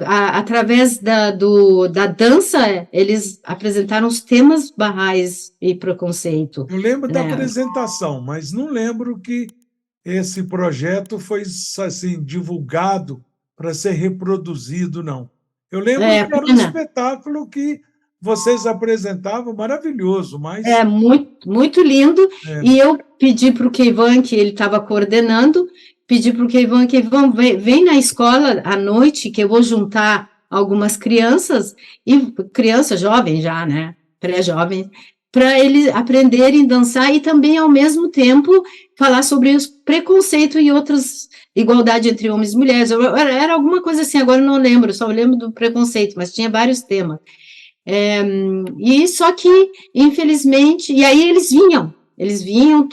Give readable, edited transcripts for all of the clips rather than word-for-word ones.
através da dança, eles apresentaram os temas barrais e preconceito, Eu lembro da né? apresentação, mas não lembro que esse projeto foi assim, divulgado para ser reproduzido, não. Eu lembro É, que era um pena. espetáculo que vocês apresentavam maravilhoso, mas É muito, muito lindo. é, E eu pedi para o Keivan, que ele estava coordenando, pedi para o Keivan, vem na escola à noite, que eu vou juntar algumas crianças, e crianças jovens já, né? Pré-jovens, para eles aprenderem a dançar e também, ao mesmo tempo, falar sobre os preconceitos e outras igualdade entre homens e mulheres. Era alguma coisa assim, agora eu não lembro, só lembro do preconceito, mas tinha vários temas. E só que, infelizmente, e aí eles vinham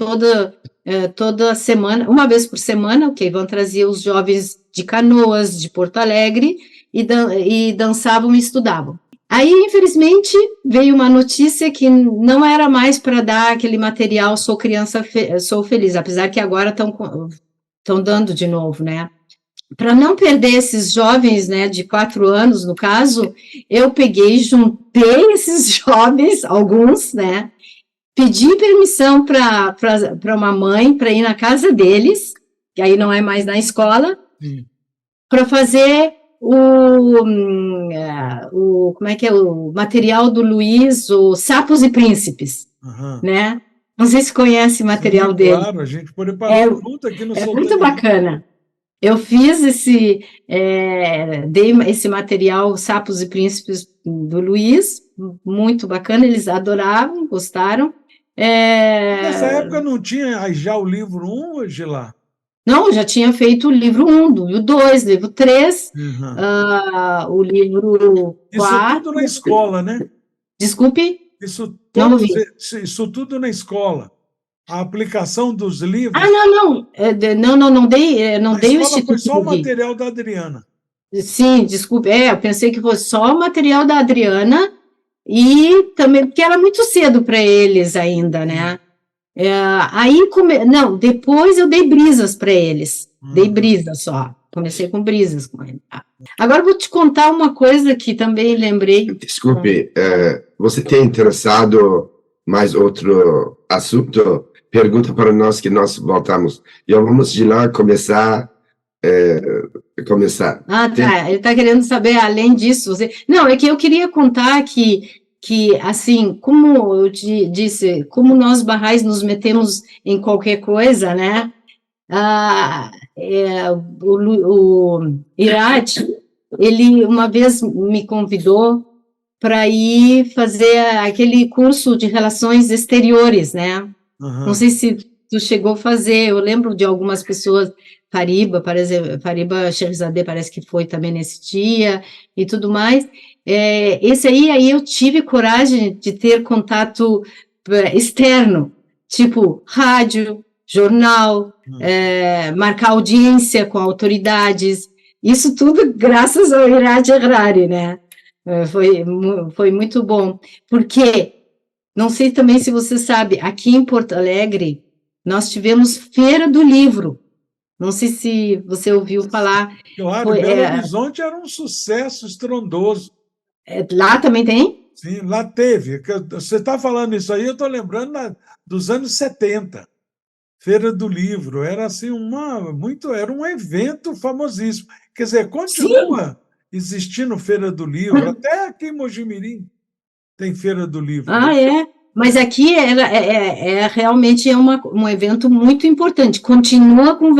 toda semana, uma vez por semana, ok, vão trazer os jovens de Canoas, de Porto Alegre, e dançavam e estudavam. Aí, infelizmente, veio uma notícia que não era mais para dar aquele material Sou Criança, Sou Feliz, apesar que agora estão dando de novo, né? Para não perder esses jovens, né, de 4 anos, no caso, eu peguei, juntei esses jovens, alguns, né, pedi permissão para uma mãe para ir na casa deles, que aí não é mais na escola, sim. para fazer como é que é, o material do Luiz, o Sapos e Príncipes, Aham. né? Não sei se conhece o material Sim, dele. claro, a gente É, preparou junto aqui no é muito Soltando Linha. bacana. Eu fiz dei esse material Sapos e Príncipes do Luiz, muito bacana, eles adoravam, gostaram. Nessa É, época não tinha aí já o livro 1, hoje lá. não, eu já tinha feito o livro 1, o 2, livro 3, Uhum. o livro Isso tudo 4. na escola, né? Desculpe, Isso, não todos, ouvi. isso tudo na escola. A aplicação dos Ah, livros, não, não, não na dei o escola foi Instituto só do o Rio. material da Adriana. Sim, desculpe. Eu pensei que fosse só o material da Adriana e também porque era muito cedo para eles ainda, Sim. né? Não, depois eu dei brisas para eles. Dei Uhum. brisas só. Comecei com brisas com ele. Agora eu vou te contar uma coisa que também lembrei. Desculpe, você tem interessado mais outro assunto? Pergunta para nós que nós voltamos. E vamos de lá começar. Ah, tá. Ele está querendo saber, além disso, Não, é que eu queria contar que assim, como eu te disse, como nós barrais nos metemos em qualquer coisa, né? O Irad, ele uma vez me convidou para ir fazer aquele curso de relações exteriores, né? Não Uhum. sei se tu chegou a fazer, eu lembro de algumas pessoas, Fariba, parece, Fariba Sherzadeh parece que foi também nesse dia e tudo mais. Esse aí eu tive coragem de ter contato externo, tipo rádio, jornal, Uhum. marcar audiência com autoridades, isso tudo graças ao Irad Harari, né? Foi muito bom, porque não sei também se você sabe, aqui em Porto Alegre, nós tivemos Feira do Livro. Não sei se você ouviu falar. Claro, e Foi, Belo Horizonte era um sucesso estrondoso. lá também tem? Sim, lá teve. Você está falando isso aí, eu estou lembrando dos anos 70. Feira do Livro, era assim era um evento famosíssimo. Quer dizer, Sim. continua existindo Feira do Livro, até aqui em Mojimirim tem Feira do Livro. Ah, é. Mas aqui realmente um evento muito importante. Continua com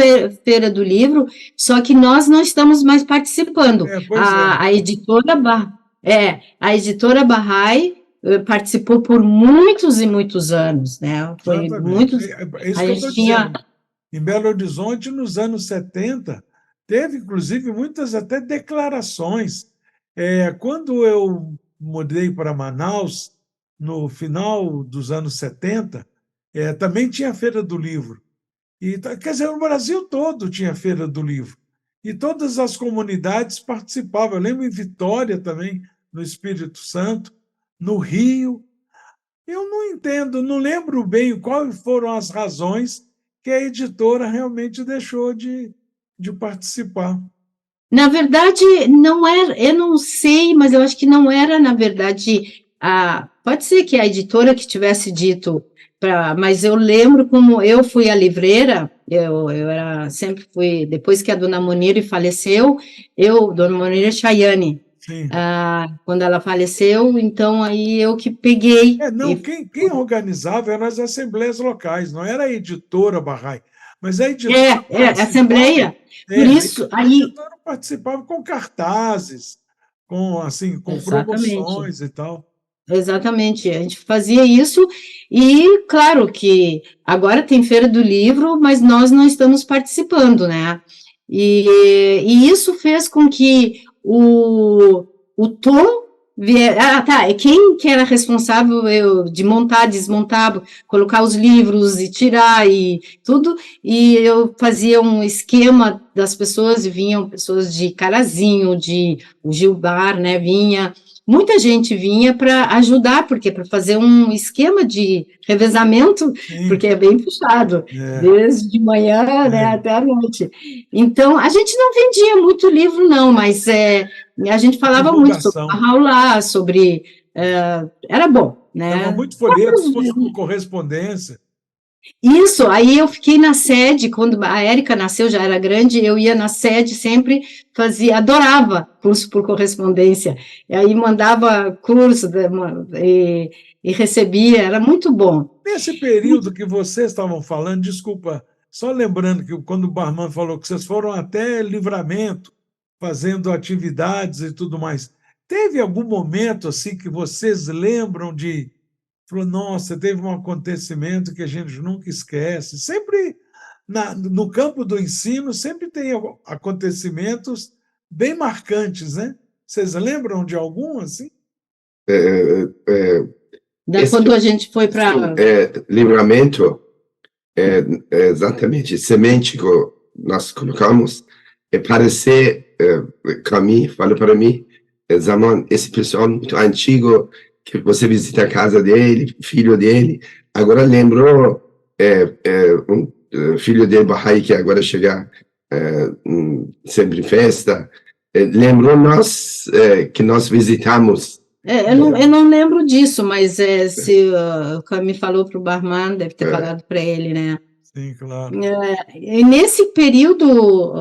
Feira do Livro, só que nós não estamos mais participando. Pois é. A editora Bahá'í participou por muitos e muitos anos, né? Foi Exatamente. muitos. É isso A que eu gente estou tinha. dizendo. Em Belo Horizonte, nos anos 70, teve, inclusive, muitas até declarações. Quando eu mudei para Manaus, no final dos anos 70, também tinha a Feira do Livro. Quer dizer, o Brasil todo tinha Feira do Livro. E todas as comunidades participavam. Eu lembro em Vitória também, no Espírito Santo, no Rio. Eu não entendo, não lembro bem quais foram as razões que a editora realmente deixou de participar. Na verdade, não era, eu não sei, mas eu acho que não era, na verdade, pode ser que a editora que tivesse dito, mas eu lembro como eu fui a livreira, eu sempre fui, depois que a dona Monire faleceu, dona Monire Chayane, Sim. quando ela faleceu, então aí eu que peguei. Não, quem organizava eram as assembleias locais, não era a editora Bahá'í, mas a editora Assembleia, por isso, a editora participava com cartazes, com exatamente. promoções e tal. Exatamente, a gente fazia isso, e claro que agora tem Feira do Livro, mas nós não estamos participando, né? E isso fez com que o Tom tá, quem que era responsável de montar, desmontar, colocar os livros e tirar e tudo, e eu fazia um esquema das pessoas, e vinham pessoas de Carazinho, o Gilbar, né, vinha. Muita gente vinha para ajudar, porque para fazer um esquema de revezamento, Sim. porque é bem puxado, desde de manhã, né, até a noite. Então, a gente não vendia muito livro, não, mas a gente falava muito sobre Bahá'u'lláh, sobre... era bom, né? Dava muito folheto, se fosse por correspondência. Isso, aí eu fiquei na sede, quando a Érica nasceu, já era grande, eu ia na sede sempre, adorava curso por correspondência, e aí mandava curso e recebia, era muito bom. Nesse período que vocês estavam falando, desculpa, só lembrando que quando o Barman falou que vocês foram até Livramento, fazendo atividades e tudo mais, teve algum momento assim que vocês lembram de... Falou, nossa, teve um acontecimento que a gente nunca esquece. Sempre, no campo do ensino, sempre tem acontecimentos bem marcantes, né? Vocês lembram de algum, assim? Quando a gente foi para... Livramento, exatamente, semente que nós colocamos, parecer, Camille falou para mim, Zaman, esse pessoal muito antigo, que você visita a casa dele, filho dele, agora lembrou um filho dele, Bahá'í, que agora chega sempre em festa, lembrou nós, que nós visitamos. Eu não lembro disso, mas se o Camille falou para o Barman, deve ter falado para ele, né? Sim, claro. E nesse período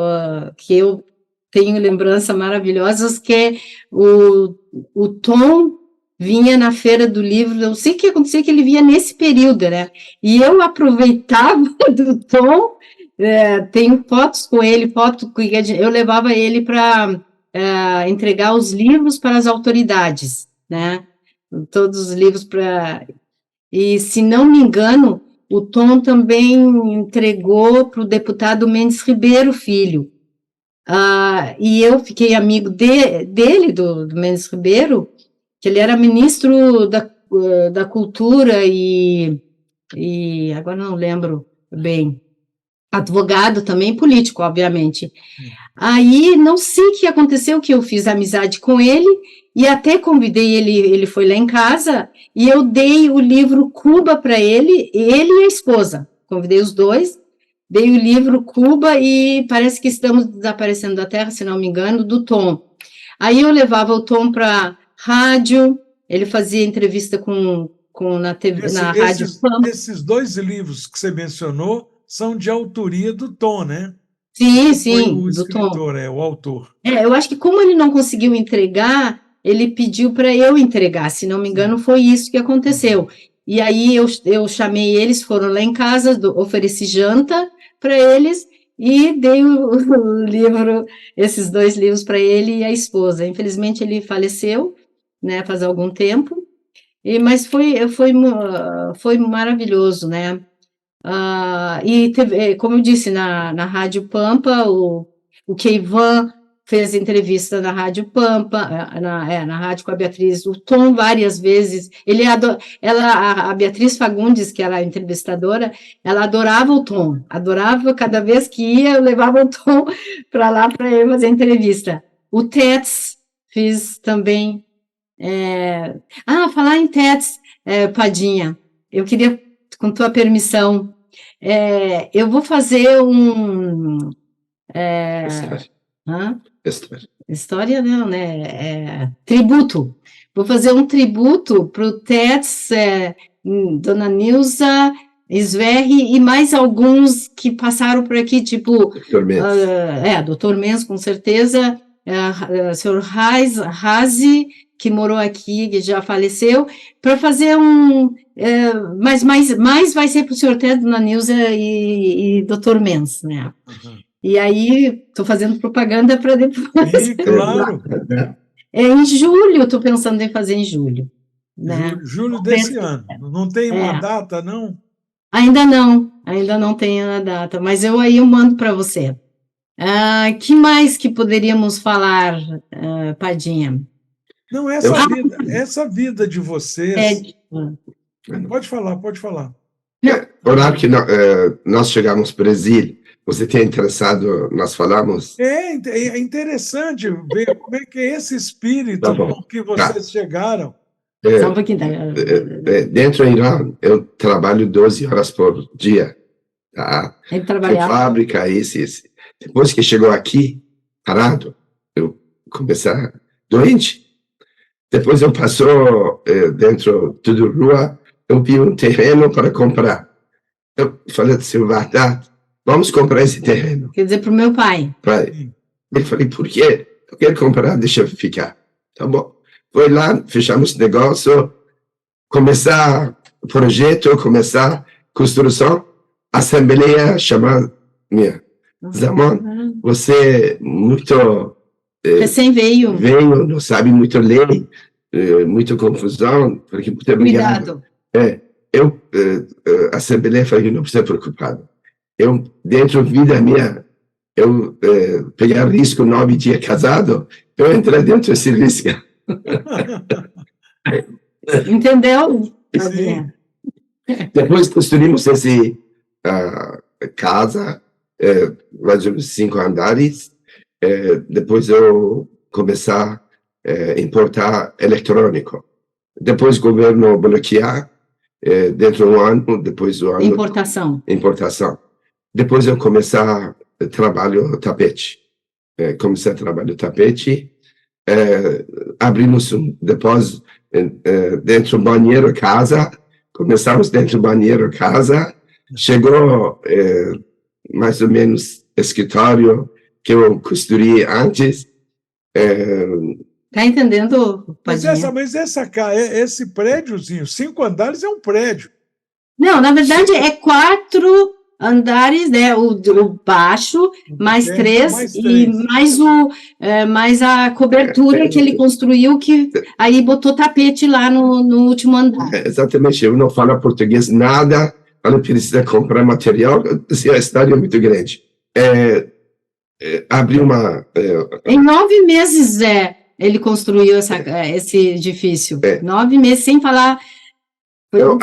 que eu tenho lembranças maravilhosas, que o Tom vinha na Feira do Livro, não sei o que acontecia, que ele vinha nesse período, né? E eu aproveitava do Tom, tenho fotos com ele, eu levava ele para entregar os livros para as autoridades, né? Todos os livros para... E, se não me engano, o Tom também entregou para o deputado Mendes Ribeiro Filho. E eu fiquei amigo dele, do Mendes Ribeiro, que ele era ministro da Cultura e agora não lembro bem, advogado também, político, obviamente. Aí, não sei o que aconteceu, que eu fiz amizade com ele, e até convidei ele foi lá em casa, e eu dei o livro Cuba para ele e a esposa, convidei os dois, dei o livro Cuba, e parece que estamos desaparecendo da Terra, se não me engano, do Tom. Aí eu levava o Tom para rádio, ele fazia entrevista na TV, na rádio. Esses dois livros que você mencionou são de autoria do Tom, né? Sim, o escritor, Tom. O autor. Eu acho que como ele não conseguiu entregar, ele pediu para eu entregar, se não me engano, foi isso que aconteceu. E aí eu chamei eles, foram lá em casa, ofereci janta para eles e dei o livro, esses dois livros para ele e a esposa. Infelizmente ele faleceu, né, faz algum tempo, mas foi maravilhoso, né? E teve, como eu disse, na Rádio Pampa, o Keivan fez entrevista na Rádio Pampa, na rádio com a Beatriz, o Tom várias vezes, a Beatriz Fagundes, que era a entrevistadora, ela adorava o Tom, adorava, cada vez que ia, eu levava o Tom para lá para ele fazer entrevista. O Tets fiz também. Falar em Tets, Padinha, eu queria, com tua permissão, eu vou fazer Hã? História. História não, né? Tributo. Vou fazer um tributo para o Tets, Dona Nilza, Sverri e mais alguns que passaram por aqui, tipo, Dr. Mendes. Dr. Mendes, com certeza, Sr. Razi, que morou aqui, que já faleceu, para fazer mas mais vai ser para o Sr. Ted, Dona Nilza e Dr. Mendes, né? Uhum. E aí, estou fazendo propaganda para depois. Sim, claro. Em julho, estou pensando em fazer em julho. Né? Julho desse ano. Não tem uma data, não? Ainda não tenho a data, mas eu mando para você. Que mais que poderíamos falar, Padinha? Não, essa vida de vocês... Pode falar. Horário que nós chegamos ao Brasil, você tem interessado, nós falamos? É interessante ver como é que é esse espírito com que vocês chegaram. Só um pouquinho. Dentro do Irã, eu trabalho 12 horas por dia. Tá? Ele trabalhava. Em fábrica, esse. Depois que chegou aqui, parado, eu comecei doente. Depois eu passou dentro de rua, eu vi um terreno para comprar. Eu falei assim, vamos comprar esse terreno. Quer dizer, para o meu pai. Eu falei, por quê? Eu quero comprar, deixa eu ficar. Tá bom. Foi lá, fechamos o negócio, começar o projeto, começar a construção, assembleia chamada minha. Zaman, você muito... Recém veio, não sabe muito lei, muita confusão. Falei, muito obrigado. A Assembleia falou que não precisa preocupado. Eu, dentro da vida minha, eu peguei risco 9 dias casado, eu entrei dentro desse risco. Entendeu? Sim. Depois construímos essa casa, mais ou menos 5 andares. Depois eu começar a importar eletrônico. Depois o governo bloquear, dentro do ano, depois do ano... Importação. Depois eu começar trabalho tapete. Comecei a trabalhar tapete, abrimos um depósito dentro do banheiro casa, começamos dentro do banheiro casa, chegou mais ou menos escritório que eu construí antes. Tá entendendo, Padinha? Mas esse prédiozinho, 5 andares é um prédio. Não, na verdade é 4 andares, né? O baixo, mais 3 e mais a cobertura que ele construiu, que aí botou tapete lá no último andar. Exatamente, eu não falo português nada, ela precisa comprar material, a história é muito grande. Abri uma... Em 9 meses, ele construiu esse edifício. 9 meses, sem falar... Eu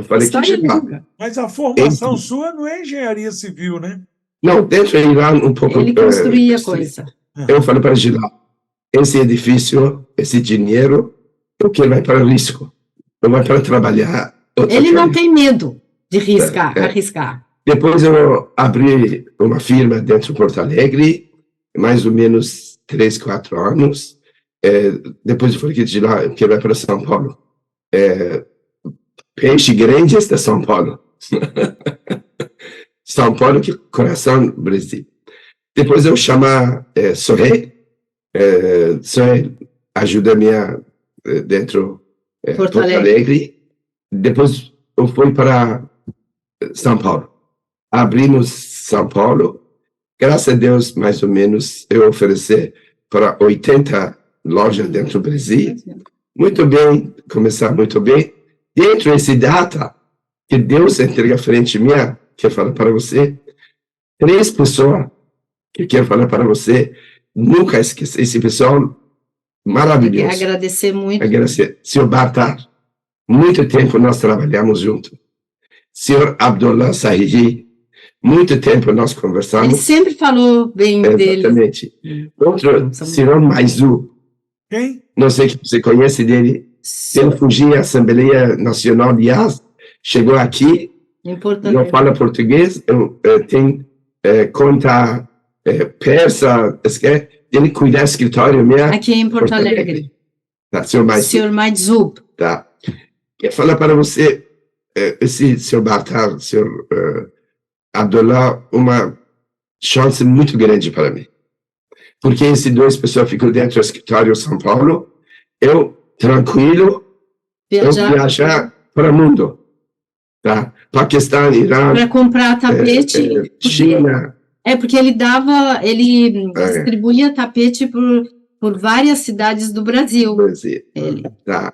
falei que chegava. Mas a formação sua não é engenharia civil, né? Não, deixa eu ir lá um pouco... Ele construía coisa. Eu falei para Gilá, esse edifício, esse dinheiro, eu quero vai para risco. Eu vou para trabalhar... Ele não tem medo de arriscar. Depois eu abri uma firma dentro de Porto Alegre, mais ou menos 3, 4 anos. Depois eu falei que de lá eu quero ir para São Paulo. Peixe grande de São Paulo. São Paulo, que coração do Brasil. Depois eu chamar Soré. Soré ajuda minha dentro Porto Alegre. Depois eu fui para São Paulo. Abrimos São Paulo. Graças a Deus, mais ou menos, eu ofereci para 80 lojas dentro do Brasil. Muito bem, começar muito bem. Dentro dessa data, que Deus entrega à frente minha, quero falar para você, 3 pessoas que quero falar para você, nunca esquecer esse pessoal maravilhoso. Quero agradecer muito. Agradecer. Senhor Bartar, muito tempo nós trabalhamos juntos. Senhor Abdullah Sahiji, muito tempo nós conversamos. Ele sempre falou bem dele. Exatamente. Outro, senhor Maizu. Quem? Não sei se você conhece dele. Ele fugiu à Assembleia Nacional de Yaz, chegou aqui, não fala português, tem conta persa, ele cuida do escritório meu. Aqui em Porto Alegre. Tá, senhor Maizub. Senhor Maizub. Tá. Quero falar para você, esse senhor Bartar, senhor Abdullah, uma chance muito grande para mim. Porque esses dois pessoas ficam dentro do escritório em São Paulo, eu, tranquilo, eu viajar para o mundo. Tá? Paquistão, Irã. Para comprar tapete. China. Porque ele distribuía tapete por várias cidades do Brasil. Tá.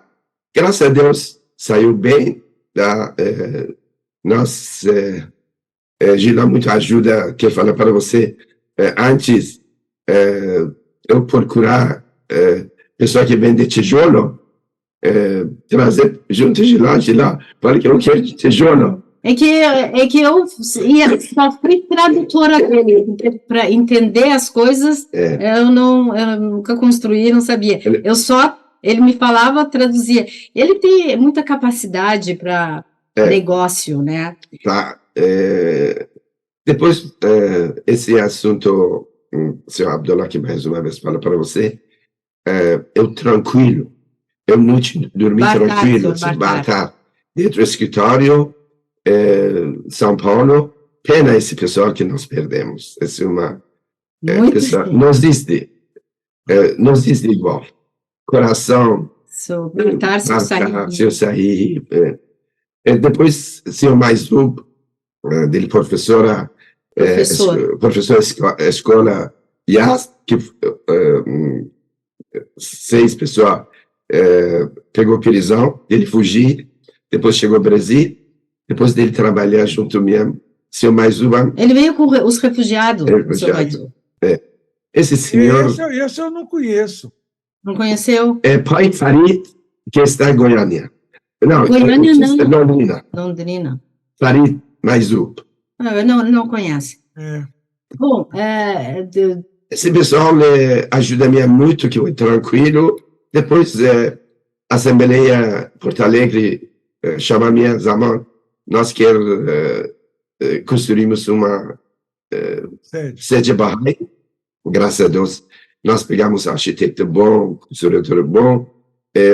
Graças a Deus, saiu bem. Tá? Nós Gilão muito ajuda, quero falar para você, antes eu procurar pessoa que vende tijolo, trazer junto de lá, fala que eu quero tijolo. É que eu só fui tradutora dele, para entender as coisas, eu nunca construí, não sabia. Ele me falava, traduzia. Ele tem muita capacidade para negócio, né? Tá. Depois, esse assunto, senhor Abdullah, que mais uma vez fala para você, eu tranquilo, eu não dormi tranquilo, dentro do escritório, São Paulo, pena esse pessoal que nós perdemos. Essa é uma pessoa, não existe igual. Coração, seu Sahir. Depois, senhor Maizub, dele professora escola Yas, que 6 pessoas pegou prisão, ele fugiu, depois chegou ao Brasil, depois dele trabalhar junto mesmo, senhor Maizub. Ele veio com os refugiados, senhor Maizub. Esse senhor... Esse eu não conheço. Não conheceu? Pai Farid, que está em Goiânia. Não, Goiânia não. Londrina. Farid Maizub. Não conhece. Bom, esse pessoal ajuda-me muito, que eu tranquilo. Depois, a Assembleia Porto Alegre chama-me Zaman. Nós construímos uma sede Bahá'í. Graças a Deus, nós pegamos arquiteto bom, construtor bom.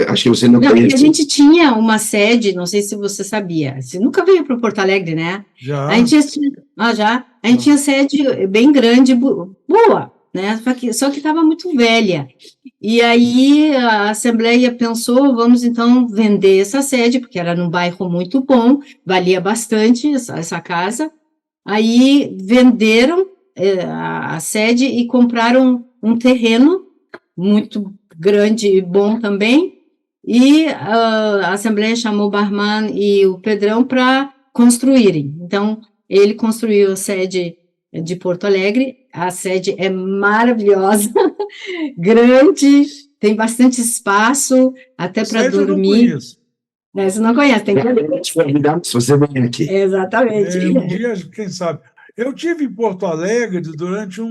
Acho que você não conhece. A gente tinha uma sede, não sei se você sabia. Você nunca veio para Porto Alegre, né? Já. A gente tinha sede bem grande, boa, né? Só que estava muito velha. E aí a Assembleia pensou, vamos então vender essa sede, porque era num bairro muito bom, valia bastante essa casa. Aí venderam a sede e compraram um terreno muito grande e bom também, e a Assembleia chamou o Barman e o Pedrão para construírem. Então, ele construiu a sede de Porto Alegre, a sede é maravilhosa, grande, tem bastante espaço, até para dormir. Você não conhece, tem que convidar se você vem aqui. Exatamente. Um dia, quem sabe. Eu tive em Porto Alegre durante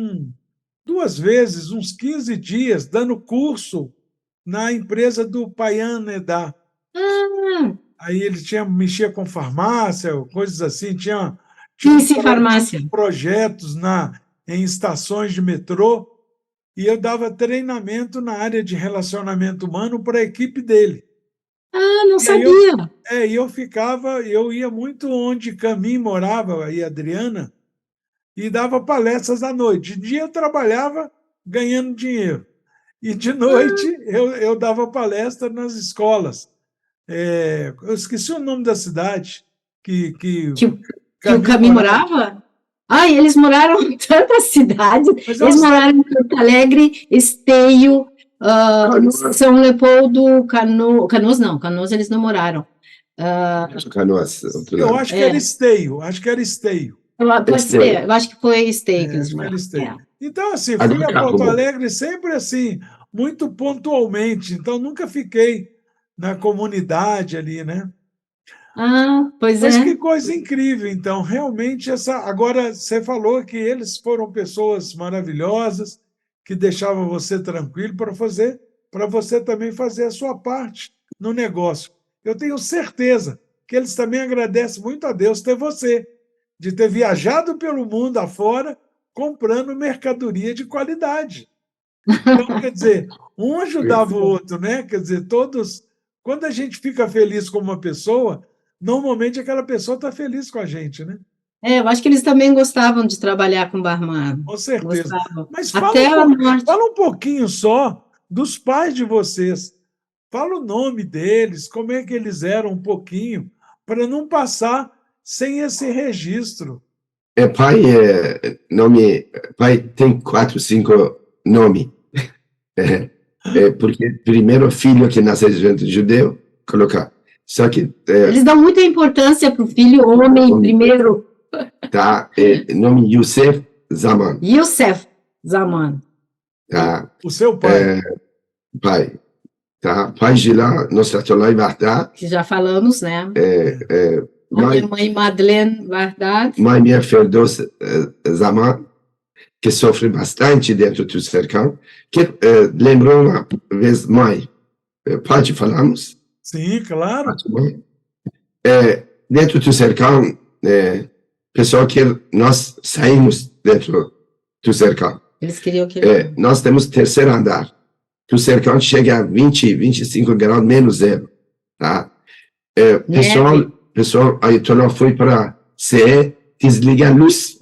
2 vezes, uns 15 dias, dando curso na empresa do Payan Nedá. Aí ele mexia com farmácia, coisas assim, tinha farmácia. Projetos em estações de metrô, e eu dava treinamento na área de relacionamento humano para a equipe dele. Não sabia. Eu ia muito onde Camille morava, e Adriana, e dava palestras à noite. De dia eu trabalhava ganhando dinheiro. E de noite eu dava palestra nas escolas. Eu esqueci o nome da cidade que o Camille morava? Eles moraram em tantas cidades. Eles moraram em Porto Alegre, Esteio, São Leopoldo, Canoas não, Canoas eles não moraram. Canoas. Eu acho que era Esteio, Pode ser, eu acho que foi Esteio que eles moraram. Então, assim, fui a Porto Alegre sempre assim, muito pontualmente, então nunca fiquei na comunidade ali, né? Mas que coisa incrível, então, realmente agora você falou que eles foram pessoas maravilhosas, que deixavam você tranquilo para você também fazer a sua parte no negócio. Eu tenho certeza que eles também agradecem muito a Deus ter você, de ter viajado pelo mundo afora comprando mercadoria de qualidade. Então, quer dizer, um ajudava o outro, né? Quer dizer, todos... Quando a gente fica feliz com uma pessoa, normalmente aquela pessoa está feliz com a gente, né? Eu acho que eles também gostavam de trabalhar com barman. Com certeza. Gostavam. Mas Até a morte. fala um pouquinho só dos pais de vocês. Fala o nome deles, como é que eles eram um pouquinho, para não passar sem esse registro. Pai tem 4, 5 nomes. Porque primeiro filho que nasce de judeu, colocar. Só que... Eles dão muita importância para o filho homem primeiro. Tá? Nome Yosef Zaman. Yosef Zaman. Tá? O seu pai. Pai. Tá? Pai de lá, nossa Atolai Vardá. Que já falamos, né? A minha mãe Madeleine Vardá. Mãe minha Ferdoz Zaman, que sofre bastante dentro do cercão, que lembrou uma vez mãe. Pode falarmos? Sim, claro. Dentro do cercão, pessoal que nós saímos dentro do cercão. Eles queriam que... Nós temos terceiro andar. O cercão chega a 20, 25 graus menos zero. Tá? Pessoal, a Ayatollah foi para CE desligar a luz,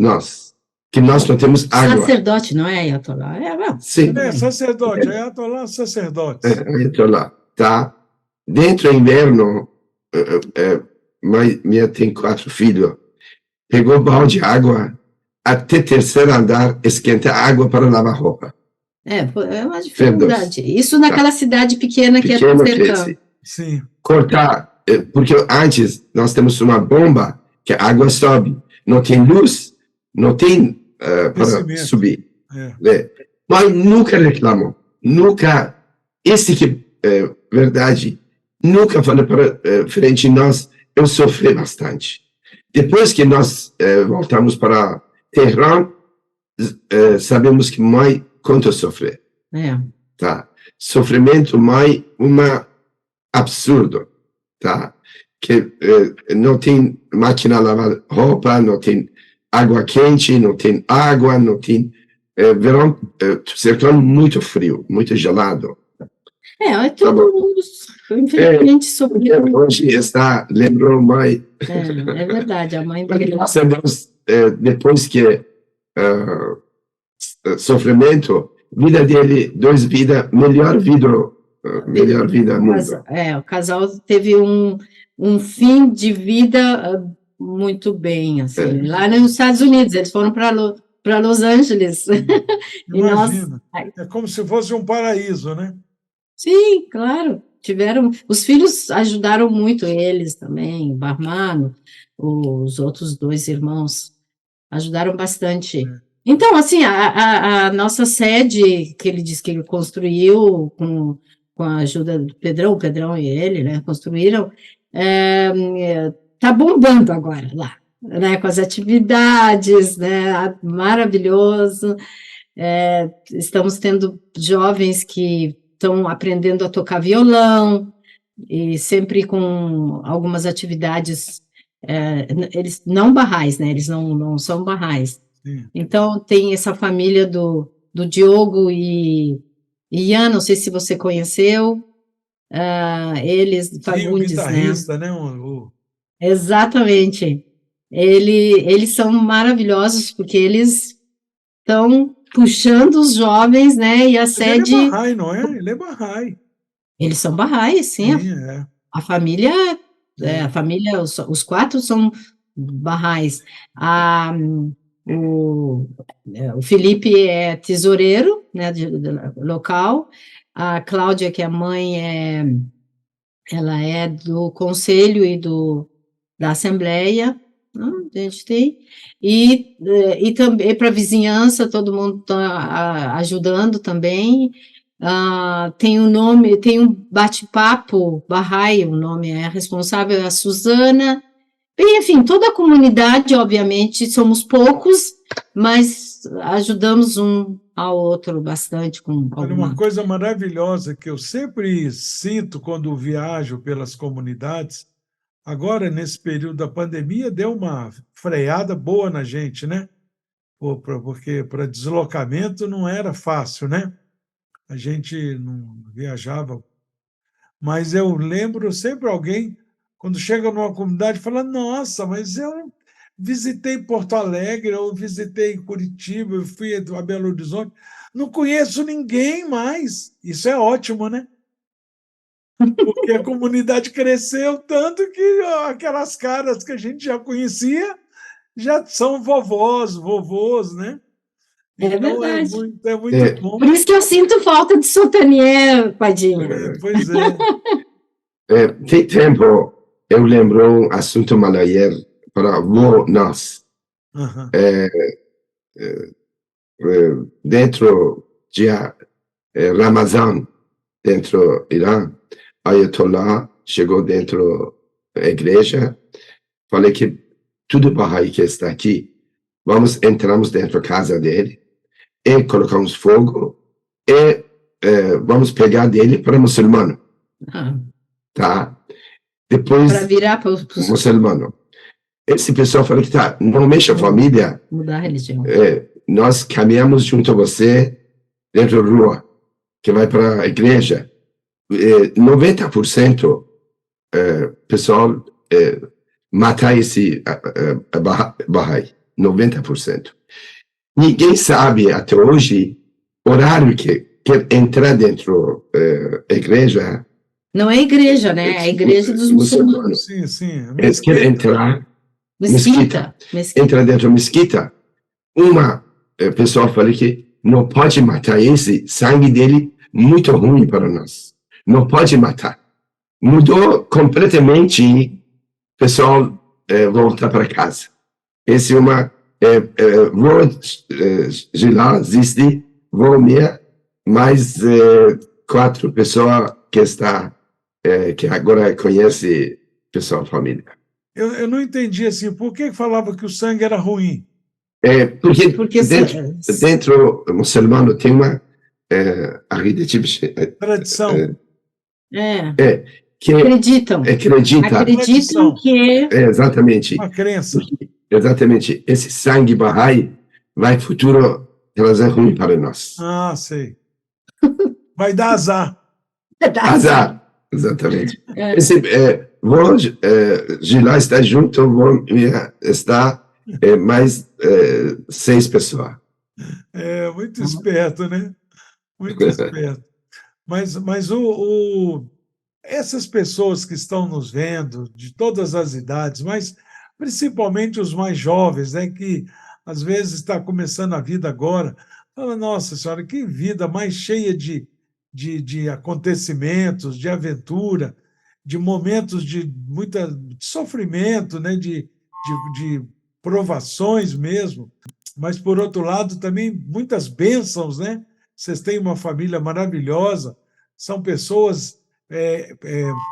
que nós não temos água. Sacerdote, não é Ayatollah? Sim. Sacerdote, Ayatollah, sacerdote. Ayatollah, tá? Dentro do inverno, minha tem 4 filhos, pegou balde de água até terceiro andar, esquentar água para lavar roupa. É uma dificuldade. Isso naquela cidade pequena que é cercão. Sim. Cortar, porque antes nós temos uma bomba que a água sobe, não tem luz, não tem para subir. Mas nunca reclamou, nunca, esse que é verdade, nunca falou para frente de nós, eu sofri bastante. Depois que nós voltamos para Teherã, sabemos que mãe quanto sofrer. Tá? Sofrimento mãe absurdo, tá? Que não tem máquina de lavar roupa, não tem água quente, não tem água, não tem verão, sertão muito frio, muito gelado. Todo mundo, infelizmente, sofreu. Hoje lembrou mãe. É verdade, a mãe dele. Depois que sofrimento, vida dele, 2 vidas, melhor vida mundo. O casal teve um fim de vida muito bem, assim. Lá nos Estados Unidos, eles foram para Los Angeles. Imagina, é como se fosse um paraíso, né? Sim, claro. Os filhos ajudaram muito eles também, Barmano, os outros 2 irmãos ajudaram bastante. Então, assim, a nossa sede, que ele disse que ele construiu com a ajuda do Pedrão, o Pedrão e ele, né, construíram, tá bombando agora lá, né, com as atividades, né, maravilhoso. Estamos tendo jovens que estão aprendendo a tocar violão, e sempre com algumas atividades, eles não barrais, né, eles não são barrais. Então, tem essa família do Diogo e Ian, não sei se você conheceu, eles, Fagundes, o guitarrista, né? Exatamente. Eles são maravilhosos, porque eles estão puxando os jovens, né, e a sede... Ele é Bahá'í, não é? Ele é Bahá'í. Eles são Bahá'í, sim. A família, os 4 são Bahá'ís. O Felipe é tesoureiro, né, local. A Cláudia, que é a mãe, ela é do conselho e da assembleia. A gente tem. E também para a vizinhança, todo mundo está ajudando também. Tem um bate-papo Bahá'í, o nome responsável é a Suzana. E, enfim, toda a comunidade, obviamente, somos poucos, mas ajudamos um ao outro bastante. Olha, uma coisa maravilhosa que eu sempre sinto quando viajo pelas comunidades, agora, nesse período da pandemia, deu uma freada boa na gente, né? porque para deslocamento não era fácil, né? A gente não viajava. Mas eu lembro sempre alguém, quando chega numa comunidade, fala: nossa, mas eu visitei Porto Alegre, eu visitei Curitiba, eu fui a Belo Horizonte, não conheço ninguém mais. Isso é ótimo, né? Porque a comunidade cresceu tanto que aquelas caras que a gente já conhecia já são vovós, vovôs, né? É Então verdade. é muito É, bom. Por isso que eu sinto falta de Soutanier, Padinha. Pois é. tem tempo, eu lembro um assunto malayer para nós. Aham. Dentro de Ramazan, dentro do Irã, Ayatollah chegou dentro da igreja, falei que tudo Bahá'í que está aqui, entramos dentro da casa dele e colocamos fogo e vamos pegar dele para muçulmano, Ah, tá? para Depois, virar para os muçulmano. Esse pessoal falou que tá, não mexa a família, mudar a religião. nós caminhamos junto a você dentro da rua, que vai para a igreja. 90% pessoal matar esse Bahá'í. 90%. Ninguém sabe até hoje o horário que quer entrar dentro da igreja. Não é igreja, né? É a igreja dos muçulmanos. Sim, sim. Eles querem entrar Mesquita. entra dentro da mesquita. Uma pessoa falou que não pode matar esse, sangue dele muito ruim para nós. Não pode matar. Mudou completamente, pessoal volta para casa. Esse é uma vou de lá existe, vou mais 4 pessoas que está que agora conhece pessoal família. Eu não entendi assim, por que falava que o sangue era ruim? Porque dentro do muçulmano tem uma Tradição. que Acreditam Tradição. que exatamente. Uma crença. Exatamente. Esse sangue Bahá'í vai futuro trazer ruim para nós. Ah, sei. Vai dar azar. Azar. Exatamente. Esse vou de lá estar junto, vou estar mais 6 pessoas. Muito esperto, né? Muito esperto. Mas essas pessoas que estão nos vendo, de todas as idades, mas principalmente os mais jovens, né, que às vezes está começando a vida agora, fala: nossa senhora, que vida mais cheia de acontecimentos, de aventura, de momentos de de sofrimento, né, de provações mesmo, mas, por outro lado, também muitas bênçãos, né? Vocês têm uma família maravilhosa, são pessoas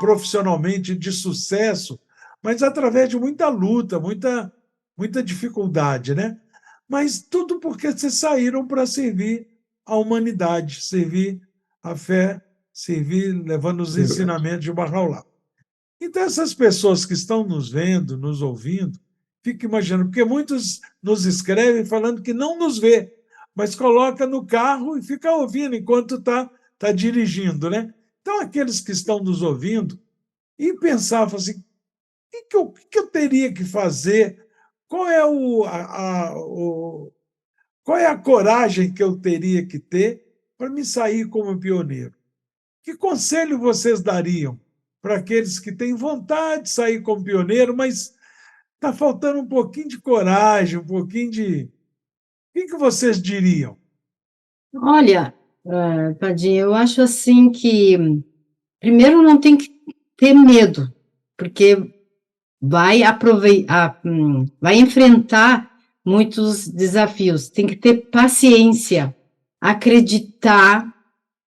profissionalmente de sucesso, mas através de muita luta, muita dificuldade, né? Mas tudo porque vocês saíram para servir a humanidade, servir a fé, servir levando os ensinamentos de Bahá'u'lláh. Então, essas pessoas que estão nos vendo, nos ouvindo, fico imaginando, porque muitos nos escrevem falando que não nos vê, mas coloca no carro e fica ouvindo enquanto está dirigindo, né? Então, aqueles que estão nos ouvindo, e pensavam assim: o que eu teria que fazer? Qual é qual é a coragem que eu teria que ter para me sair como pioneiro? Que conselho vocês dariam para aqueles que têm vontade de sair como pioneiro, mas está faltando um pouquinho de coragem, um pouquinho de... O que vocês diriam? Olha, Padinha, eu acho assim que, primeiro, não tem que ter medo, porque vai enfrentar muitos desafios. Tem que ter paciência, acreditar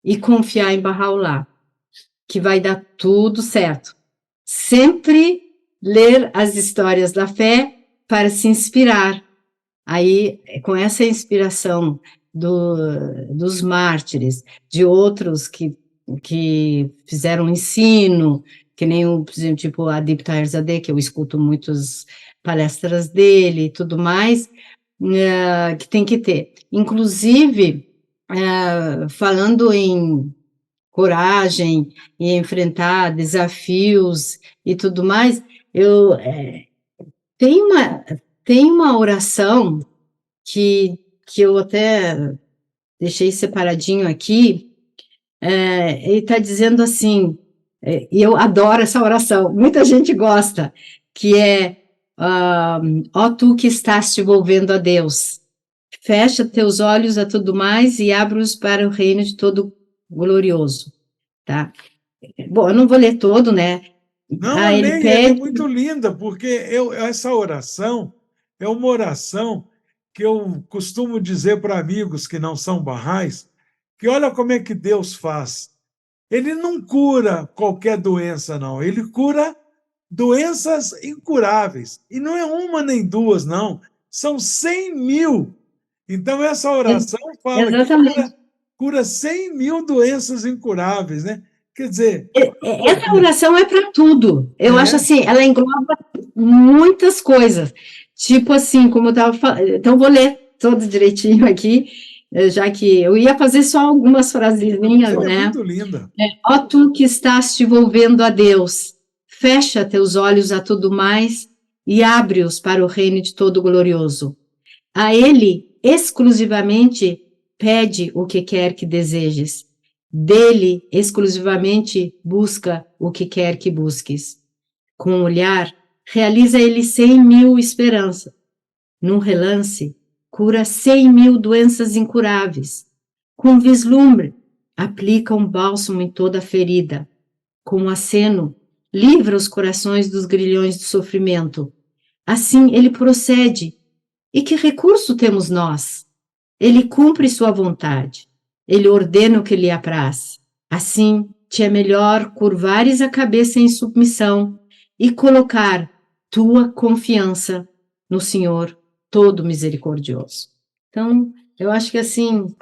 e confiar em Bahá'u'lláh, que vai dar tudo certo. Sempre ler as histórias da fé para se inspirar. Aí, com essa inspiração dos mártires, de outros que fizeram ensino, que nem por exemplo, tipo Adib Taherzadeh, que eu escuto muitas palestras dele e tudo mais, que tem que ter. Inclusive, falando em coragem e enfrentar desafios e tudo mais, eu tem uma oração que eu até deixei separadinho aqui. Ele está dizendo assim, e eu adoro essa oração, muita gente gosta, que é: ó tu que estás te volvendo a Deus, fecha teus olhos a tudo mais e abre-os para o reino de todo glorioso, tá? Bom, eu não vou ler todo, né? Não, Ele leia, ela é pede... muito linda, porque essa oração é uma oração que eu costumo dizer para amigos que não são barrais, que olha como é que Deus faz. Ele não cura qualquer doença, não. Ele cura doenças incuráveis. E não é uma nem duas, não. São 100.000. Então, essa oração fala que Exatamente. cura 100.000 doenças incuráveis, né? Quer dizer, Essa oração é para tudo. Eu acho é, assim, ela engloba muitas coisas. Tipo assim, como eu estava falando. Então, vou ler todo direitinho aqui, já que eu ia fazer só algumas frasezinhas, ela é né? muito linda. Ó tu que estás te volvendo a Deus, fecha teus olhos a tudo mais e abre-os para o reino de todo glorioso. A Ele exclusivamente pede o que quer que desejes. Dele exclusivamente busca o que quer que busques. Com um olhar, realiza Ele 100.000 esperanças. Num relance, cura 100.000 doenças incuráveis. Com vislumbre, aplica um bálsamo em toda a ferida. Com um aceno, livra os corações dos grilhões do sofrimento. Assim ele procede. E que recurso temos nós? Ele cumpre sua vontade. Ele ordena o que lhe apraz. Assim, te é melhor curvares a cabeça em submissão e colocar tua confiança no Senhor todo misericordioso. Então, eu acho que assim,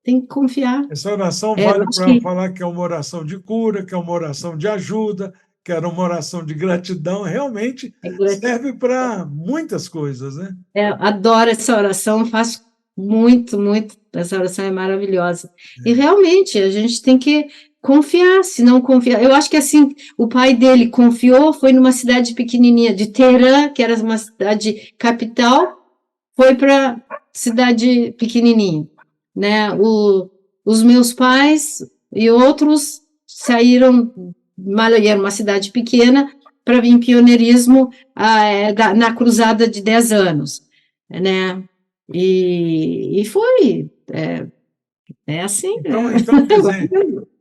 tem que confiar. Essa oração Eu vale acho para que falar que é uma oração de cura, que é uma oração de ajuda, que era uma oração de gratidão. Realmente serve para muitas coisas, né? adoro essa oração, faço muito, muito. Essa oração é maravilhosa. E realmente a gente tem que confiar, se não confiar. Eu acho que assim, o pai dele confiou, foi numa cidade pequenininha de Teherã, que era uma cidade capital, foi para cidade pequenininha, né? Os meus pais e outros saíram, era uma cidade pequena, para vir pioneirismo na cruzada de 10 anos, né? E foi, assim. Então, quer dizer,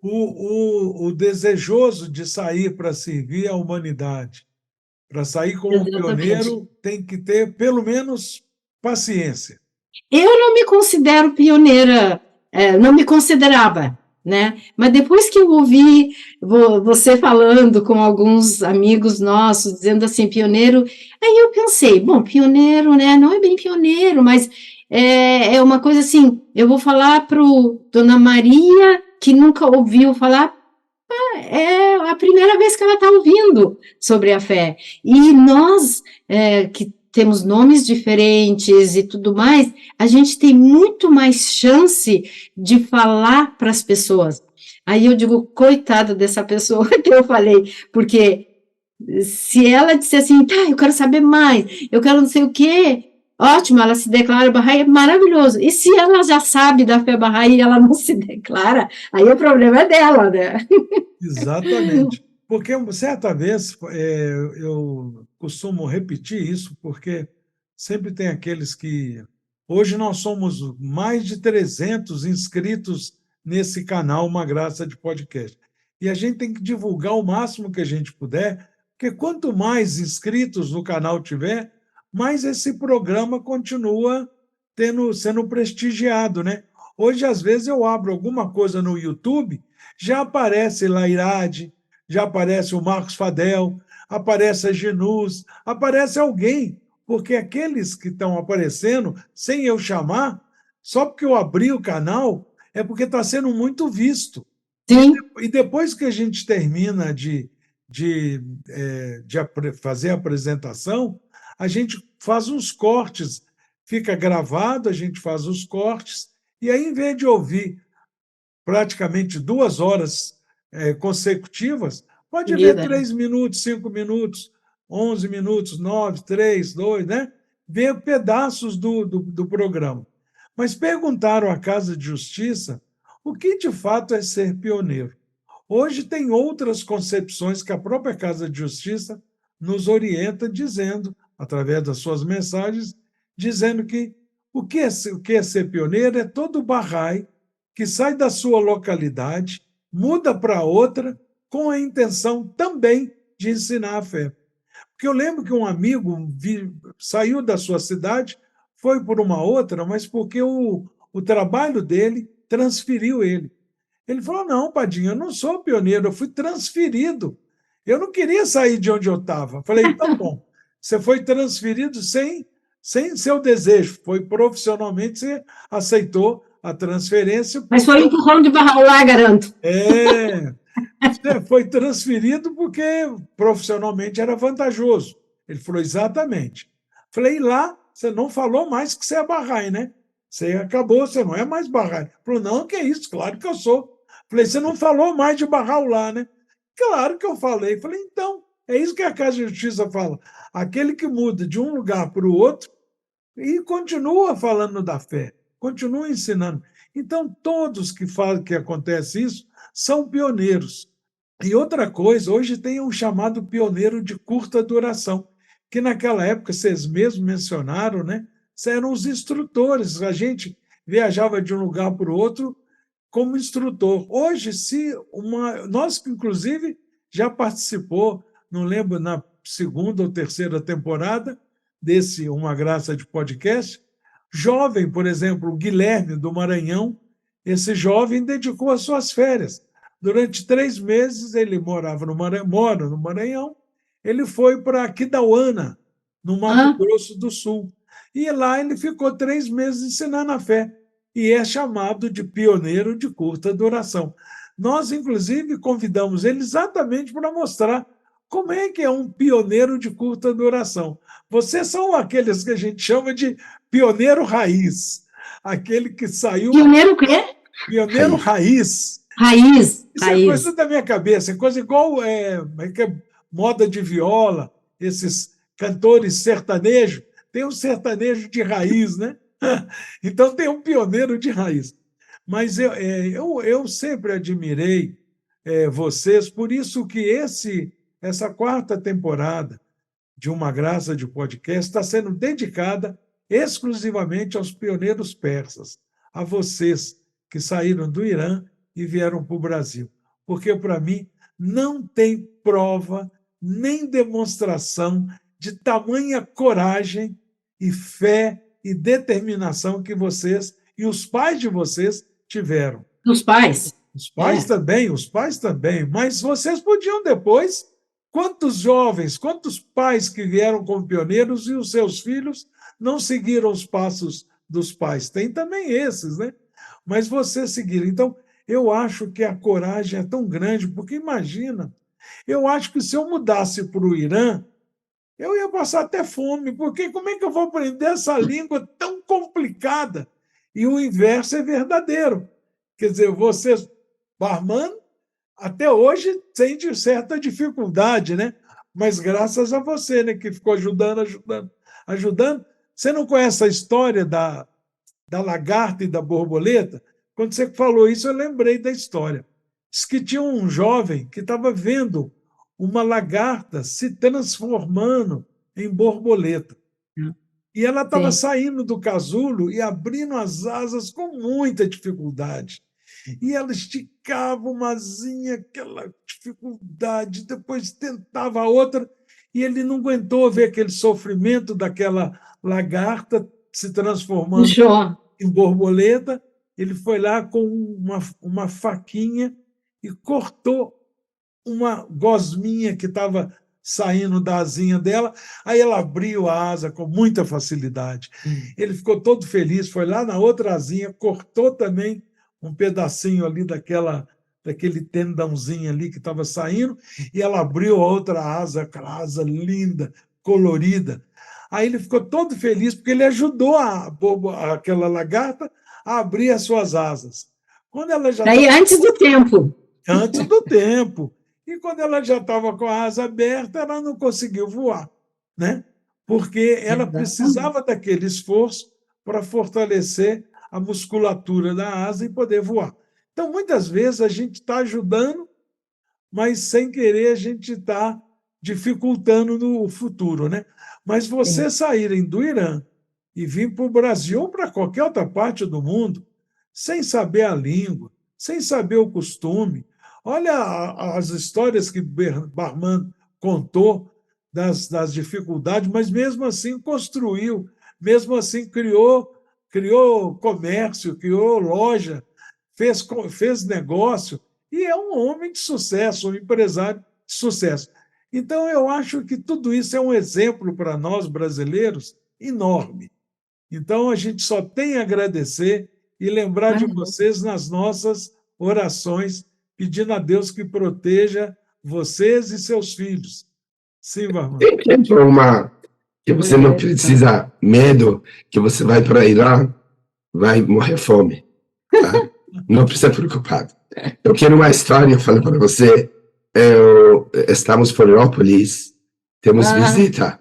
o desejoso de sair para servir a humanidade, para sair como Exatamente. pioneiro, tem que ter, pelo menos, paciência. Eu não me considero pioneira, não me considerava, né? Mas depois que eu ouvi você falando com alguns amigos nossos, dizendo assim, pioneiro, aí eu pensei, bom, pioneiro, né? Não é bem pioneiro, mas é uma coisa assim, eu vou falar para Dona Maria, que nunca ouviu falar, é a primeira vez que ela está ouvindo sobre a fé. E nós, que temos nomes diferentes e tudo mais, a gente tem muito mais chance de falar para as pessoas. Aí eu digo, coitada dessa pessoa que eu falei, porque se ela disser assim, tá, eu quero saber mais, eu quero não sei o quê, ótimo, ela se declara Bahá'í, é maravilhoso. E se ela já sabe da fé Bahá'í e ela não se declara, aí o problema é dela, né? Exatamente. Porque certa vez eu costumo repetir isso, porque sempre tem aqueles que. Hoje nós somos mais de 300 inscritos nesse canal Uma Graça de Podcast. E a gente tem que divulgar o máximo que a gente puder, porque quanto mais inscritos no canal tiver, mais esse programa continua sendo prestigiado, né? Hoje, às vezes, eu abro alguma coisa no YouTube, já aparece Lairade, já aparece o Marcos Fadel, aparece a Genus, aparece alguém, porque aqueles que estão aparecendo, sem eu chamar, só porque eu abri o canal, é porque está sendo muito visto. Sim. E depois que a gente termina de fazer a apresentação, a gente faz uns cortes fica gravado, a gente faz os cortes, e aí, em vez de ouvir praticamente 2 horas consecutivas, pode ver 3 minutos, 5 minutos, 11 minutos, 9, 3, 2, né? Ver pedaços do programa. Mas perguntaram à Casa de Justiça o que de fato é ser pioneiro. Hoje tem outras concepções que a própria Casa de Justiça nos orienta, dizendo, através das suas mensagens, dizendo que o que é ser pioneiro é todo barrai que sai da sua localidade, muda para outra, com a intenção também de ensinar a fé. Porque eu lembro que um amigo saiu da sua cidade, foi por uma outra, mas porque o trabalho dele transferiu ele. Ele falou: não, Padinho, eu não sou pioneiro, eu fui transferido. Eu não queria sair de onde eu estava. Falei: tá bom, você foi transferido sem seu desejo, foi profissionalmente, você aceitou a transferência. Mas foi empurrão de barral lá, garanto. Você foi transferido porque profissionalmente era vantajoso. Ele falou: exatamente. Falei: lá você não falou mais que você é barrai, né? Você acabou, você não é mais barrai. Falou: não, que é isso, claro que eu sou. Falei: você não falou mais de barral lá, né? Claro que eu falei. Falei: então, é isso que a Casa de Justiça fala. Aquele que muda de um lugar para o outro e continua falando da fé, continua ensinando. Então, todos que fazem que acontece isso são pioneiros. E outra coisa, hoje tem um chamado pioneiro de curta duração, que naquela época, vocês mesmos mencionaram, né? Eram os instrutores, a gente viajava de um lugar para o outro como instrutor. Hoje, nós, inclusive, já participou, não lembro, na segunda ou terceira temporada desse Uma Graça de Podcast, jovem, por exemplo, o Guilherme, do Maranhão, esse jovem dedicou as suas férias. Durante 3 meses, ele mora no Maranhão, ele foi para Aquidauana, no Mato Grosso do Sul. E lá ele ficou 3 meses ensinando a fé. E é chamado de pioneiro de curta duração. Nós, inclusive, convidamos ele exatamente para mostrar como é que é um pioneiro de curta duração. Vocês são aqueles que a gente chama de pioneiro raiz. Aquele que saiu... Pioneiro o quê? Pioneiro raiz. Raiz. Isso é coisa da minha cabeça, é coisa igual moda de viola, esses cantores sertanejos, tem um sertanejo de raiz, né? Então tem um pioneiro de raiz. Mas eu sempre admirei vocês, por isso que essa 4ª temporada de Uma Graça de Podcast está sendo dedicada exclusivamente aos pioneiros persas, a vocês que saíram do Irã e vieram para o Brasil. Porque, para mim, não tem prova nem demonstração de tamanha coragem e fé e determinação que vocês e os pais de vocês tiveram. Os pais? Os pais também. Mas vocês podiam depois... Quantos jovens, quantos pais que vieram como pioneiros e os seus filhos não seguiram os passos dos pais? Tem também esses, né? Mas vocês seguiram. Então, eu acho que a coragem é tão grande, porque imagina, eu acho que se eu mudasse para o Irã, eu ia passar até fome, porque como é que eu vou aprender essa língua tão complicada? E o inverso é verdadeiro. Quer dizer, vocês, barman, até hoje sente certa dificuldade, né? Mas graças a você, né, que ficou ajudando. Você não conhece a história da lagarta e da borboleta? Quando você falou isso, eu lembrei da história. Diz que tinha um jovem que estava vendo uma lagarta se transformando em borboleta. E ela estava saindo do casulo e abrindo as asas com muita dificuldade. E ela esticava uma asinha, aquela dificuldade, depois tentava a outra, e ele não aguentou ver aquele sofrimento daquela lagarta se transformando em borboleta. Ele foi lá com uma faquinha e cortou uma gosminha que estava saindo da asinha dela, aí ela abriu a asa com muita facilidade. Ele ficou todo feliz, foi lá na outra asinha, cortou também um pedacinho ali daquele tendãozinho ali que estava saindo, e ela abriu a outra asa, aquela asa linda, colorida. Aí ele ficou todo feliz, porque ele ajudou aquela lagarta a abrir as suas asas. Quando ela já Daí, antes do tempo. antes do tempo. E quando ela já estava com a asa aberta, ela não conseguiu voar, né? Porque ela precisava daquele esforço para fortalecer a musculatura da asa e poder voar. Então, muitas vezes, a gente está ajudando, mas, sem querer, a gente está dificultando no futuro, né? Mas vocês saírem do Irã e vir para o Brasil ou para qualquer outra parte do mundo, sem saber a língua, sem saber o costume. Olha as histórias que Barman contou das dificuldades, mas mesmo assim construiu, mesmo assim criou comércio, criou loja, fez negócio, e é um homem de sucesso, um empresário de sucesso. Então, eu acho que tudo isso é um exemplo para nós brasileiros enorme. Então, a gente só tem a agradecer e lembrar de vocês nas nossas orações, pedindo a Deus que proteja vocês e seus filhos. Sim, Barman. Tem uma que você não precisa medo que você vai para Irã, vai morrer fome. Tá? Não precisa preocupar. Eu quero uma história, falar para você. Estamos em Florianópolis, temos visita.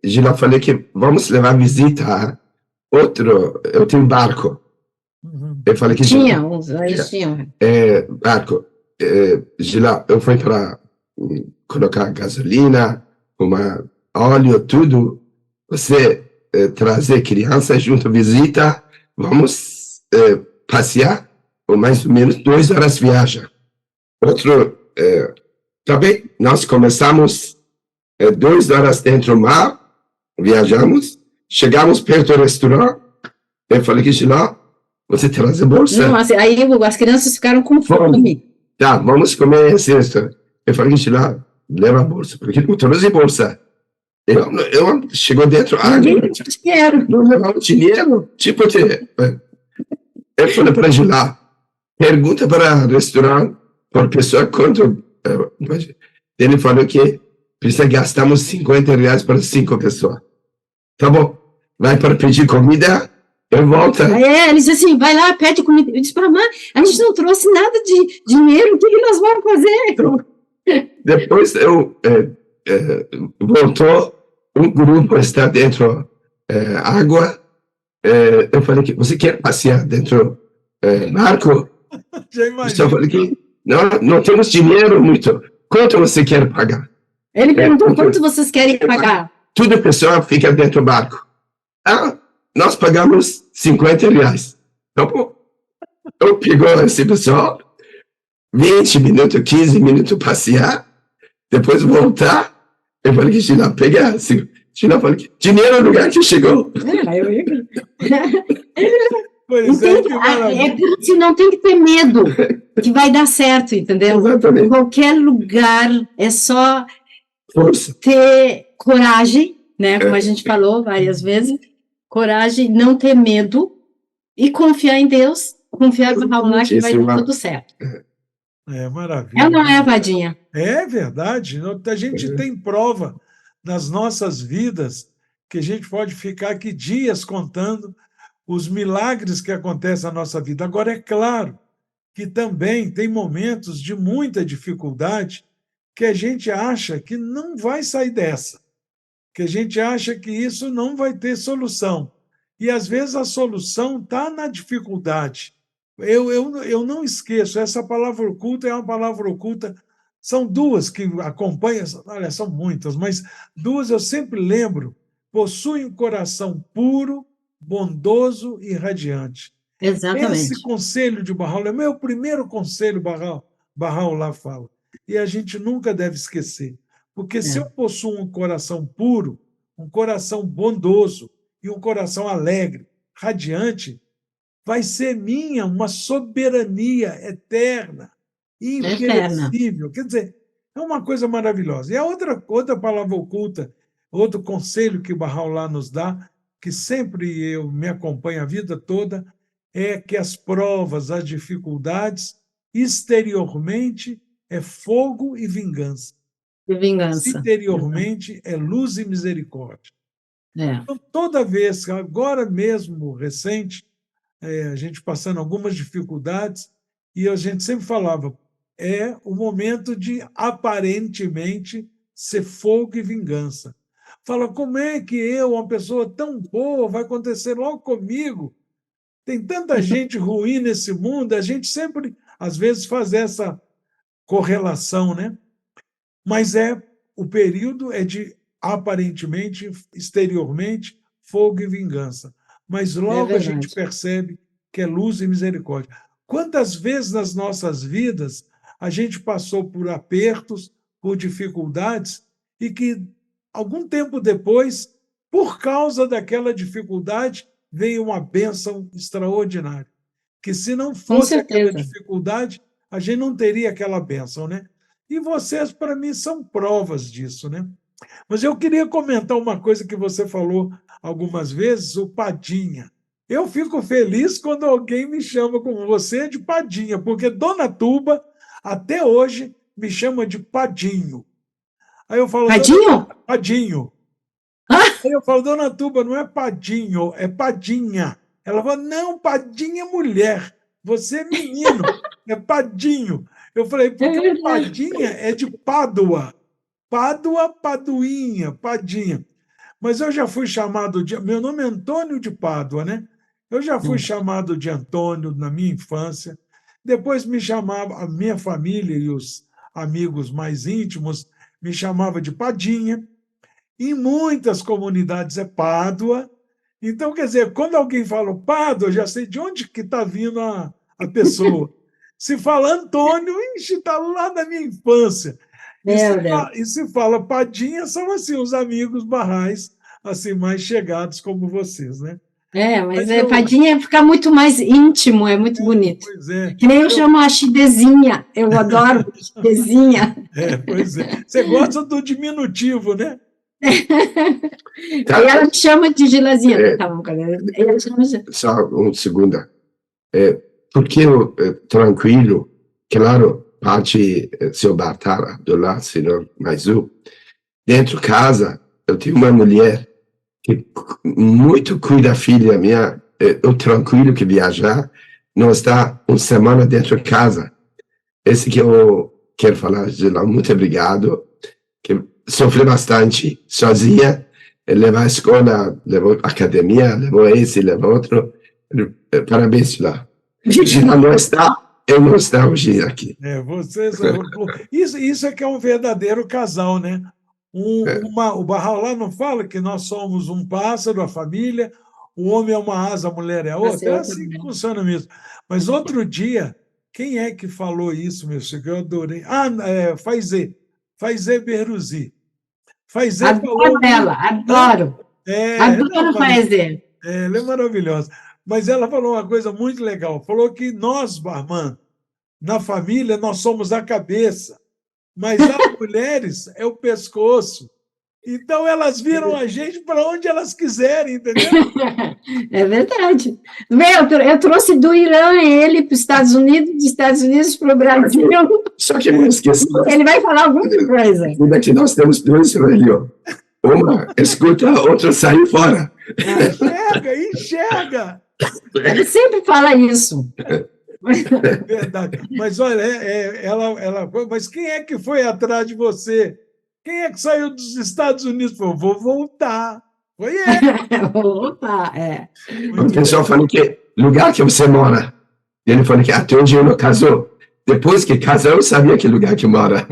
Já falei que vamos levar visita. Eu tenho um barco. Eu falei que tinham. barco. Gila, eu fui para colocar gasolina, óleo, tudo. Você trazer criança junto, visita, vamos passear, ou mais ou menos 2 horas viagem. Também nós começamos 2 horas dentro do mar, viajamos, chegamos perto do restaurante, eu falei que lá, você traz a bolsa. Não, assim, aí as crianças ficaram com fome. Tá, vamos comer cesto. Eu falei que lá, leva a bolsa, porque não trouxe bolsa. Eu chegou dentro, dinheiro. Não levava dinheiro, tipo que... Eu falei para ele lá, pergunta para o restaurante, por pessoa, quanto... Ele falou que precisa gastar uns R$50 para 5 pessoas. Tá bom, vai para pedir comida, eu volto. Ele disse assim, vai lá, pede comida. Eu disse, mamãe, a gente não trouxe nada de dinheiro, o que nós vamos fazer? Então, depois voltou, um grupo está dentro água. Eu falei que você quer passear dentro barco? Já imagino. Eu falei que não temos dinheiro muito. Quanto você quer pagar? Ele perguntou quanto vocês querem pagar. Toda pessoa fica dentro do barco. Nós pagamos R$50. Então, eu pegou esse pessoal, 20 minutos, 15 minutos passear, depois voltar. Eu falei que Gina, pega assim. Gina falou que dinheiro no lugar que chegou. Você não tem que ter medo, que vai dar certo, entendeu? Exatamente. Em qualquer lugar é só Força. ter coragem, né? Como a gente falou várias vezes, coragem, não ter medo e confiar em Deus, confiar no Raul que vai dar tudo certo. Maravilha. É ou não é, Vadinha? É verdade. A gente tem prova nas nossas vidas que a gente pode ficar aqui dias contando os milagres que acontecem na nossa vida. Agora, é claro que também tem momentos de muita dificuldade que a gente acha que não vai sair dessa, que a gente acha que isso não vai ter solução. E, às vezes, a solução está na dificuldade. Eu não esqueço, essa palavra oculta é uma palavra oculta. São 2 que acompanham, olha, são muitas, mas 2 eu sempre lembro: possui um coração puro, bondoso e radiante. Exatamente. Esse conselho de Barral é meu primeiro conselho, Barral lá fala. E a gente nunca deve esquecer. Porque se eu possuo um coração puro, um coração bondoso e um coração alegre, radiante, vai ser minha uma soberania eterna, imperecível. Quer dizer, é uma coisa maravilhosa. E a outra palavra oculta, outro conselho que o Barral lá nos dá, que sempre me acompanha a vida toda, é que as provas, as dificuldades, exteriormente, é fogo e vingança. De vingança. Interiormente é luz e misericórdia. É. Então, toda vez, agora mesmo, recente, a gente passando algumas dificuldades, e a gente sempre falava, é o momento de, aparentemente, ser fogo e vingança. Fala, como é que eu, uma pessoa tão boa, vai acontecer logo comigo? Tem tanta gente ruim nesse mundo, a gente sempre, às vezes, faz essa correlação, né? Mas o período é de, aparentemente, exteriormente, fogo e vingança. Mas logo a gente percebe que é luz e misericórdia. Quantas vezes nas nossas vidas a gente passou por apertos, por dificuldades, e que, algum tempo depois, por causa daquela dificuldade, veio uma bênção extraordinária. Que se não fosse aquela dificuldade, a gente não teria aquela bênção, né? E vocês, para mim, são provas disso, né? Mas eu queria comentar uma coisa que você falou algumas vezes, o Padinha. Eu fico feliz quando alguém me chama como você de Padinha, porque Dona Tuba, até hoje, me chama de Padinho. Aí eu falo, Padinho? Padinho. Aí eu falo, Dona Tuba, não é Padinho, é Padinha. Ela fala, não, Padinha é mulher, você é menino, é Padinho. Eu falei, porque Padinha é de Pádua. Pádua, Paduinha, Padinha. Mas eu já fui chamado de... Meu nome é Antônio de Pádua, né? Eu já fui chamado de Antônio na minha infância. Depois me chamava, a minha família e os amigos mais íntimos me chamavam de Padinha. Em muitas comunidades é Pádua. Então, quer dizer, quando alguém fala Pádua, eu já sei de onde que está vindo a pessoa. Se fala Antônio, está lá da minha infância. E se fala Padinha, são assim, os amigos barrais assim, mais chegados como vocês, né? Mas Padinha fica muito mais íntimo, é muito bonito. Pois é. Que nem eu chamo a Chidezinha, eu adoro Chidezinha. Pois é. Você gosta do diminutivo, né? E ela me chama de Gilazinha. Só um segundo. Porque tranquilo, claro, parte seu Bartara do lado, senão mais um. Dentro de casa, eu tenho uma mulher que muito cuida da filha minha. Eu tranquilo que viajar, não está uma semana dentro de casa. Esse que eu quero falar, Gila, muito obrigado. Que sofri bastante sozinha, levar a escola, levou a academia, levou esse, levou outro. Parabéns, Gila. Gila não está, eu não estou hoje aqui. Vocês, isso é que é um verdadeiro casal, né? O Barral lá não fala que nós somos um pássaro, a família, o homem é uma asa, a mulher é a outra. É assim que funciona mesmo. Mas outro dia, quem é que falou isso, meu filho? Eu adorei. Faizé Berruzi. Faizé falou... ela, adoro. Adoro Faizé. Ela é maravilhosa. Mas ela falou uma coisa muito legal. Falou que nós, Barman, na família, nós somos a cabeça, mas as mulheres é o pescoço. Então, elas viram a gente para onde elas quiserem, entendeu? É verdade. Eu trouxe do Irã ele para os Estados Unidos, dos Estados Unidos para o Brasil. Só que não esqueça. Ele vai falar alguma coisa. Daqui nós temos dois religiões. Uma escuta, a outra sai fora. Enxerga! Ele sempre fala isso. Verdade. Mas, olha, mas quem é que foi atrás de você? Quem é que saiu dos Estados Unidos? Falou, vou voltar. Foi ele. Vou voltar, O pessoal falou que lugar que você mora. E ele falou que até onde eu não casou. Depois que casou, eu sabia que lugar que mora.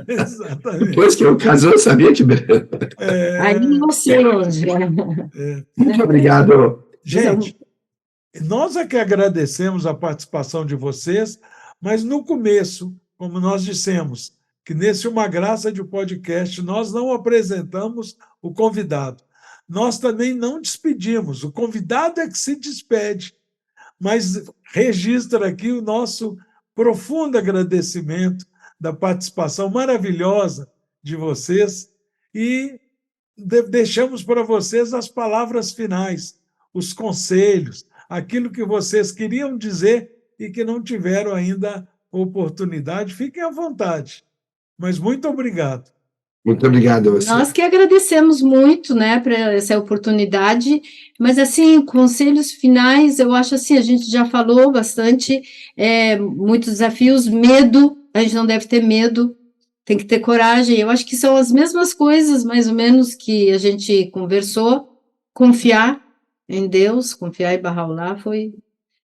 Exatamente. Depois que eu casou, eu sabia que... Aí você hoje. Muito obrigado. Gente, nós é que agradecemos a participação de vocês, mas no começo, como nós dissemos, que nesse Uma Graça de Podcast nós não apresentamos o convidado. Nós também não despedimos. O convidado é que se despede, mas registra aqui o nosso profundo agradecimento da participação maravilhosa de vocês e deixamos para vocês as palavras finais, os conselhos, aquilo que vocês queriam dizer e que não tiveram ainda oportunidade. Fiquem à vontade. Mas muito obrigado. Muito obrigado a você. Nós que agradecemos muito, né, por essa oportunidade, mas, assim, conselhos finais, eu acho assim, a gente já falou bastante, muitos desafios, medo, a gente não deve ter medo, tem que ter coragem, eu acho que são as mesmas coisas, mais ou menos, que a gente conversou, confiar em Deus, confiar em Bahá'u'lláh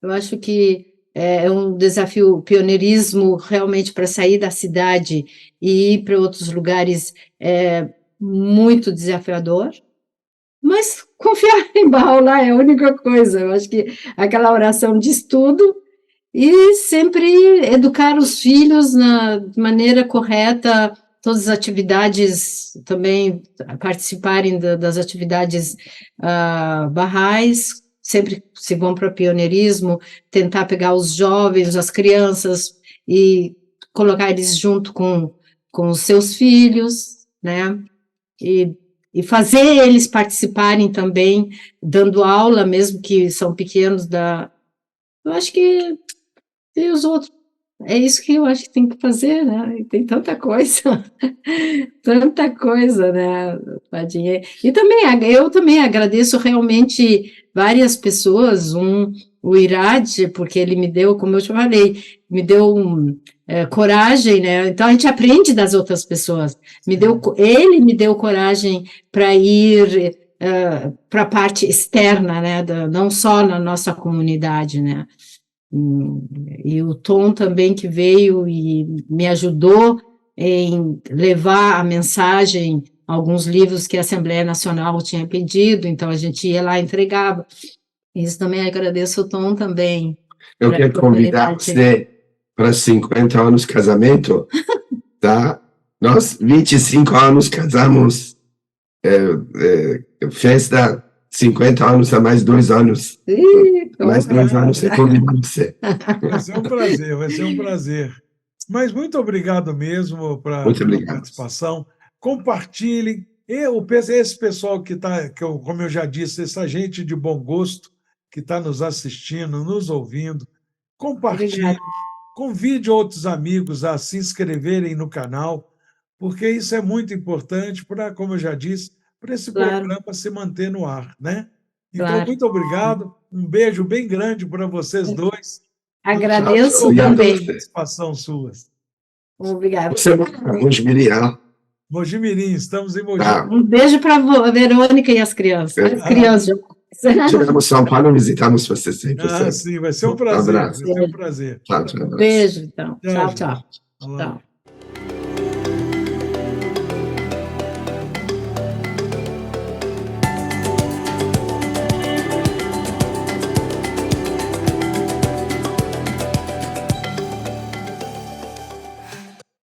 eu acho que é um desafio, pioneirismo, realmente, para sair da cidade e ir para outros lugares, muito desafiador, mas confiar em Bahá'u'lláh é a única coisa, eu acho que aquela oração diz tudo, e sempre educar os filhos de maneira correta, todas as atividades, também participarem das atividades barrais, sempre se vão para pioneirismo, tentar pegar os jovens, as crianças, e colocar eles junto com os seus filhos, né, e fazer eles participarem também, dando aula, mesmo que são pequenos, eu acho que e os outros, é isso que eu acho que tem que fazer, né, e tem tanta coisa, né, Vadinha. E também, eu também agradeço realmente várias pessoas, o Irad, porque ele me deu, como eu te falei, me deu coragem, né, então a gente aprende das outras pessoas, ele me deu coragem para ir para a parte externa, né, não só na nossa comunidade, né, e o Tom também que veio e me ajudou em levar a mensagem, alguns livros que a Assembleia Nacional tinha pedido, então a gente ia lá e entregava. Isso também agradeço o Tom também. Eu quero convidar você para 50 anos de casamento, tá? Nós, 25 anos, casamos, festa, 50 anos, há mais 2 anos. Mais 2 anos, você convida você. Vai ser um prazer. Mas muito obrigado mesmo pela participação. Compartilhem. Esse pessoal que está, como eu já disse, essa gente de bom gosto que está nos assistindo, nos ouvindo, compartilhe, convide outros amigos a se inscreverem no canal, porque isso é muito importante para, como eu já disse, para esse programa se manter no ar, né? Então, muito obrigado, um beijo bem grande para vocês dois. Agradeço também. Participação suas. Obrigada. Você é Mojimirim. Mojimirim, estamos em Mojimirim. Um beijo para a Verônica e as crianças. As crianças. Chegamos São Paulo, visitamos você sempre. Sim, vai ser um prazer. Vai ser um prazer. Tchau, tchau. Beijo, então. Tchau, tchau. Tchau.